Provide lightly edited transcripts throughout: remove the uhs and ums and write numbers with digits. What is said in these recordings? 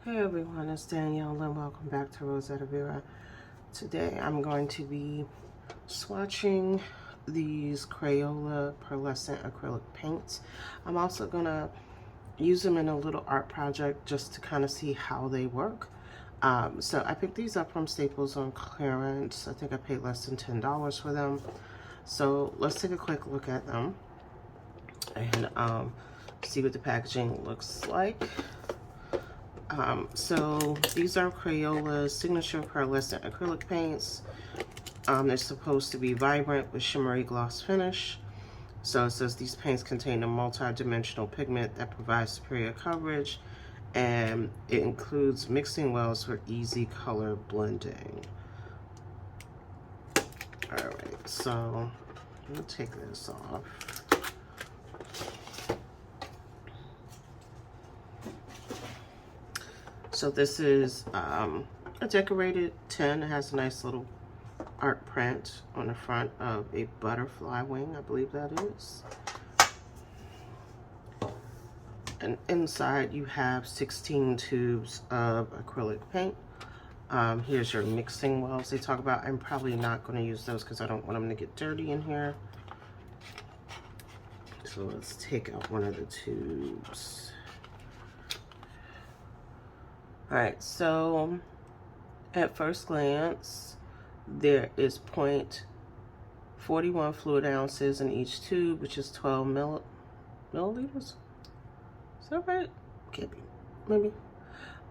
Hey everyone, it's Danielle and welcome back to Rosetta Vera. Today I'm going to be swatching these Crayola Pearlescent acrylic paints. I'm also going to use them in a little art project just to kind of see how they work. So I picked these up from Staples on clearance. I think I paid less than $10 for them. So let's take a quick look at them and see what the packaging looks like. So these are Crayola's signature pearlescent acrylic paints. They're supposed to be vibrant with shimmery gloss finish. So it says these paints contain a multi-dimensional pigment that provides superior coverage, and it includes mixing wells for easy color blending. Alright, so I'm gonna take this off. So this is a decorated tin. It has a nice little art print on the front of a butterfly wing, I believe that is. And inside you have 16 tubes of acrylic paint. Here's your mixing wells they talk about. I'm probably not going to use those because I don't want them to get dirty in here. So let's take out one of the tubes. Alright, so at first glance, there is 0.41 fluid ounces in each tube, which is 12 milliliters. Is that right? Can't be. Maybe.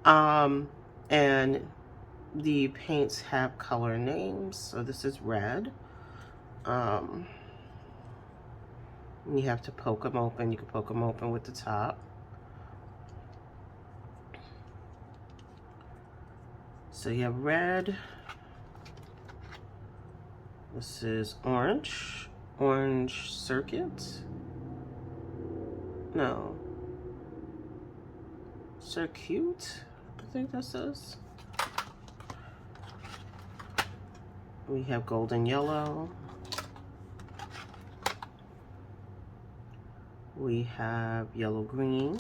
And the paints have color names. So this is red. You have to poke them open. You can poke them open with the top. So you have red. This is orange. Orange circuit. No. Circuit, I think that says. We have golden yellow. We have yellow green.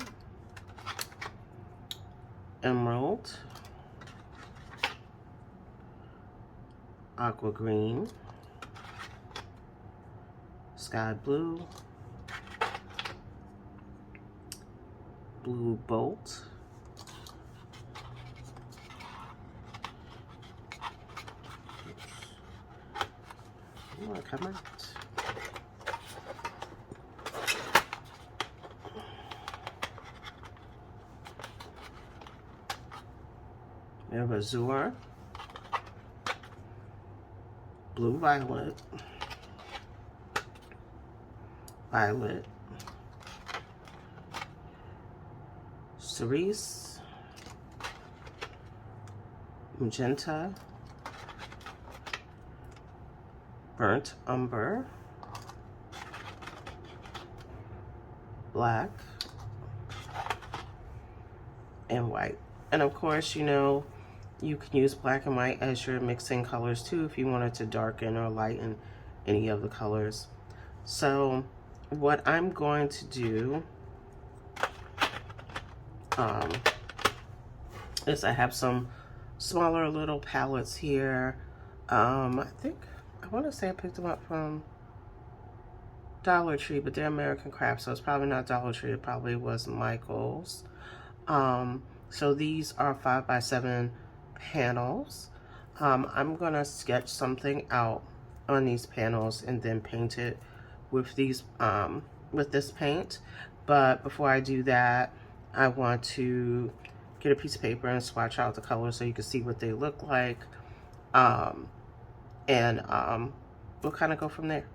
Emerald. Aqua green, sky blue, blue bolt, oh, come out. We have azure, blue violet, violet, cerise, magenta, burnt umber, black, and white. And of course, you know, you can use black and white as your mixing colors too if you wanted to darken or lighten any of the colors. So what I'm going to do is I have some smaller little palettes here. I want to say I picked them up from Dollar Tree, but they're American Craft, so it's probably not Dollar Tree. It probably was Michael's. So these are 5x7 panels. I'm gonna sketch something out on these panels and then paint it with these with this paint. But before I do that, I want to get a piece of paper and swatch out the colors so you can see what they look like, and we'll kind of go from there.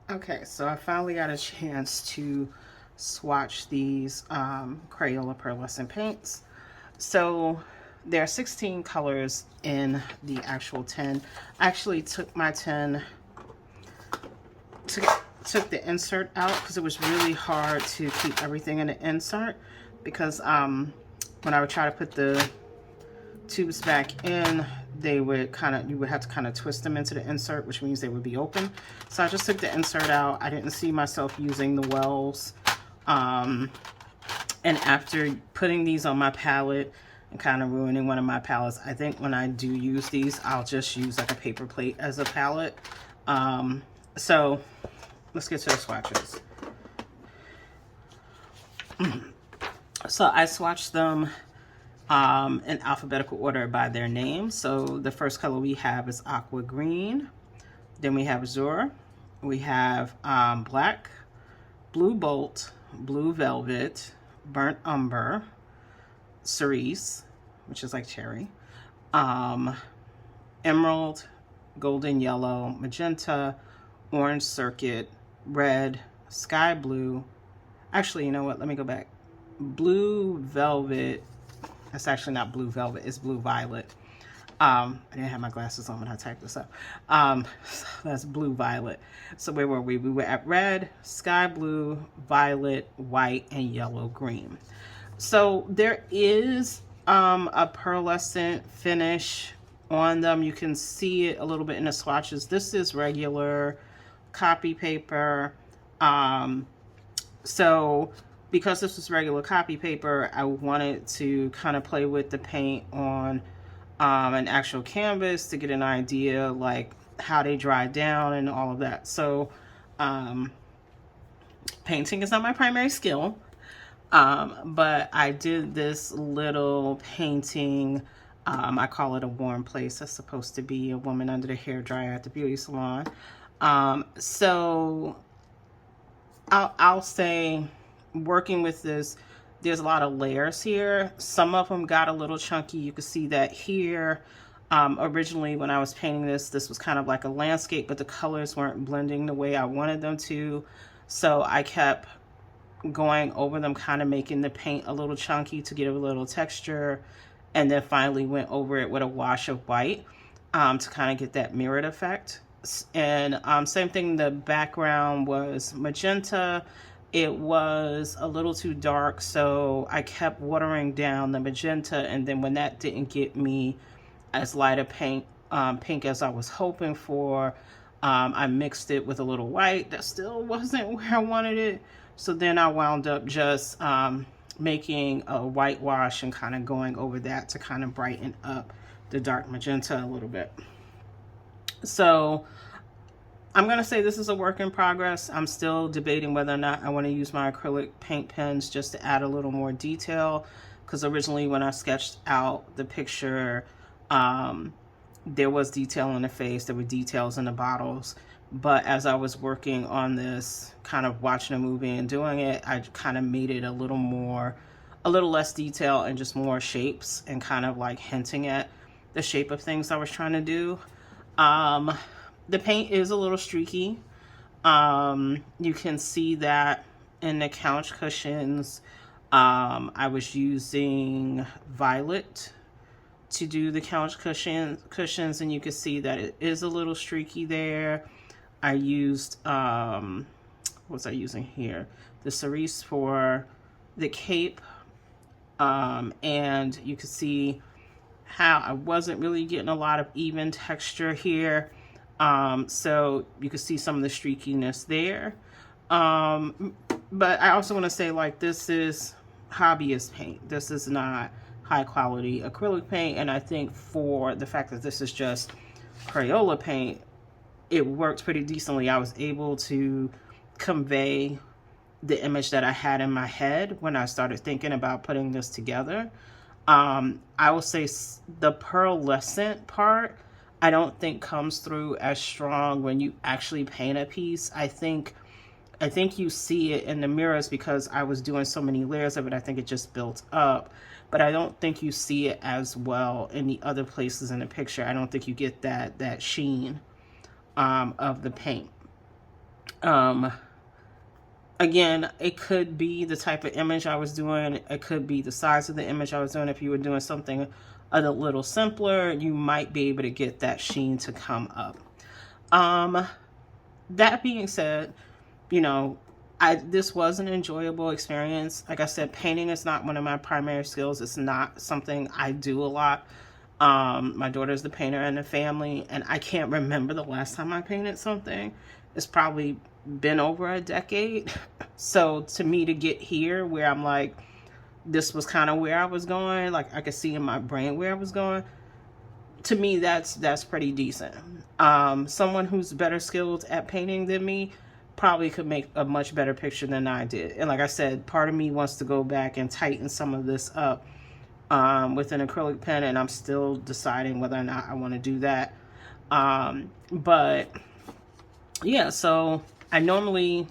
Okay, so I finally got a chance to swatch these Crayola pearlescent paints. So there are 16 colors in the actual tin. I actually took my tin, took the insert out because it was really hard to keep everything in the insert, because when I would try to put the tubes back in, they would you would have to kind of twist them into the insert, which means they would be open. So I just took the insert out. I didn't see myself using the wells. And after putting these on my palette and kind of ruining one of my palettes, I think when I do use these, I'll just use like a paper plate as a palette. So let's get to the swatches. So I swatched them in alphabetical order by their name. So the first color we have is aqua green. Then we have azure. We have black, blue bolt, blue velvet, burnt umber, cerise, which is like cherry, emerald, golden yellow, magenta, orange circuit, red, sky blue. Actually, you know what? Let me go back. Blue velvet. That's actually not blue velvet. It's blue violet. I didn't have my glasses on when I typed this up. So that's blue violet. So where were we? We were at red, sky blue, violet, white, and yellow green. So there is a pearlescent finish on them. You can see it a little bit in the swatches. This is regular copy paper. So because this was regular copy paper, I wanted to kind of play with the paint on an actual canvas to get an idea like how they dry down and all of that. So painting is not my primary skill, but I did this little painting. I call it a warm place. That's supposed to be a woman under the hair dryer at the beauty salon. So I'll say, working with this, there's a lot of layers here. Some of them got a little chunky. You can see that here. Originally, when I was painting this was kind of like a landscape, but the colors weren't blending the way I wanted them to. So I kept going over them, kind of making the paint a little chunky to get a little texture. And then finally went over it with a wash of white to kind of get that mirrored effect. And same thing, the background was magenta. It was a little too dark, so I kept watering down the magenta, and then when that didn't get me as light a pink as I was hoping for, I mixed it with a little white. That still wasn't where I wanted it, so then I wound up just making a whitewash and kind of going over that to kind of brighten up the dark magenta a little bit. So I'm going to say this is a work in progress. I'm still debating whether or not I want to use my acrylic paint pens just to add a little more detail, because originally when I sketched out the picture, there was detail in the face, there were details in the bottles, but as I was working on this, kind of watching a movie and doing it, I kind of made it a little less detail and just more shapes and kind of like hinting at the shape of things I was trying to do. The paint is a little streaky. You can see that in the couch cushions. I was using violet to do the couch cushions, and you can see that it is a little streaky there. I used, what was I using here? The cerise for the cape. And you can see how I wasn't really getting a lot of even texture here. So you can see some of the streakiness there. But I also want to say, like, this is hobbyist paint. This is not high quality acrylic paint. And I think for the fact that this is just Crayola paint, it worked pretty decently. I was able to convey the image that I had in my head when I started thinking about putting this together. I will say the pearlescent part, I don't think comes through as strong when you actually paint a piece. I think you see it in the mirrors because I was doing so many layers of it. I think it just built up, but I don't think you see it as well in the other places in the picture. I don't think you get that sheen of the paint. Again, it could be the type of image I was doing. It could be the size of the image I was doing. If you were doing something a little simpler, you might be able to get that sheen to come up. That being said, you know, this was an enjoyable experience. Like I said, painting is not one of my primary skills. It's not something I do a lot. My daughter's the painter in the family, and I can't remember the last time I painted something. It's probably been over a decade. So to me, to get here where I'm like, this was kind of where I was going. Like I could see in my brain where I was going. To me, that's pretty decent. Someone who's better skilled at painting than me probably could make a much better picture than I did. And like I said, part of me wants to go back and tighten some of this up with an acrylic pen, and I'm still deciding whether or not I want to do that. But yeah, so I normally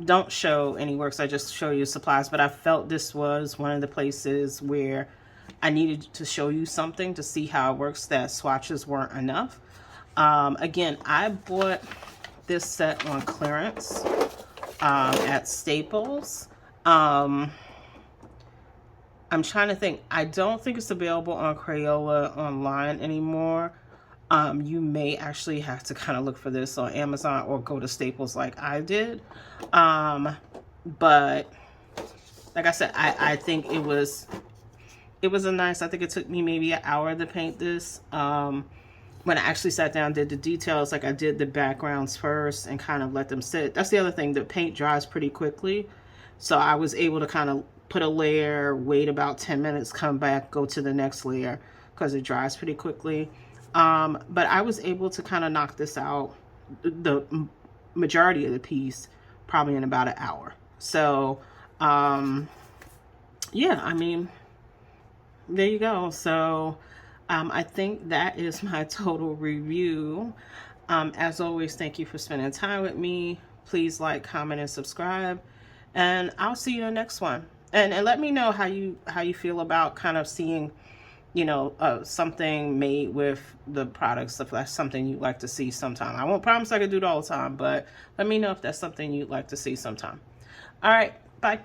don't show any works. I just show you supplies, but I felt this was one of the places where I needed to show you something to see how it works, that swatches weren't enough. Again, I bought this set on clearance at Staples. I'm trying to think. I don't think it's available on Crayola online anymore. You may actually have to kind of look for this on Amazon or go to Staples like I did. But like I said, I think it was a nice, I think it took me maybe an hour to paint this. When I actually sat down and did the details, like I did the backgrounds first and kind of let them sit. That's the other thing, the paint dries pretty quickly. So I was able to kind of put a layer, wait about 10 minutes, come back, go to the next layer because it dries pretty quickly. But I was able to kind of knock this out, the majority of the piece, probably in about an hour. So, yeah, I mean, there you go. So, I think that is my total review. As always, thank you for spending time with me. Please like, comment, and subscribe. And I'll see you in the next one. And let me know how you feel about kind of seeing, you know, something made with the products, if that's something you'd like to see sometime. I won't promise I can do it all the time, but let me know if that's something you'd like to see sometime. All right, bye.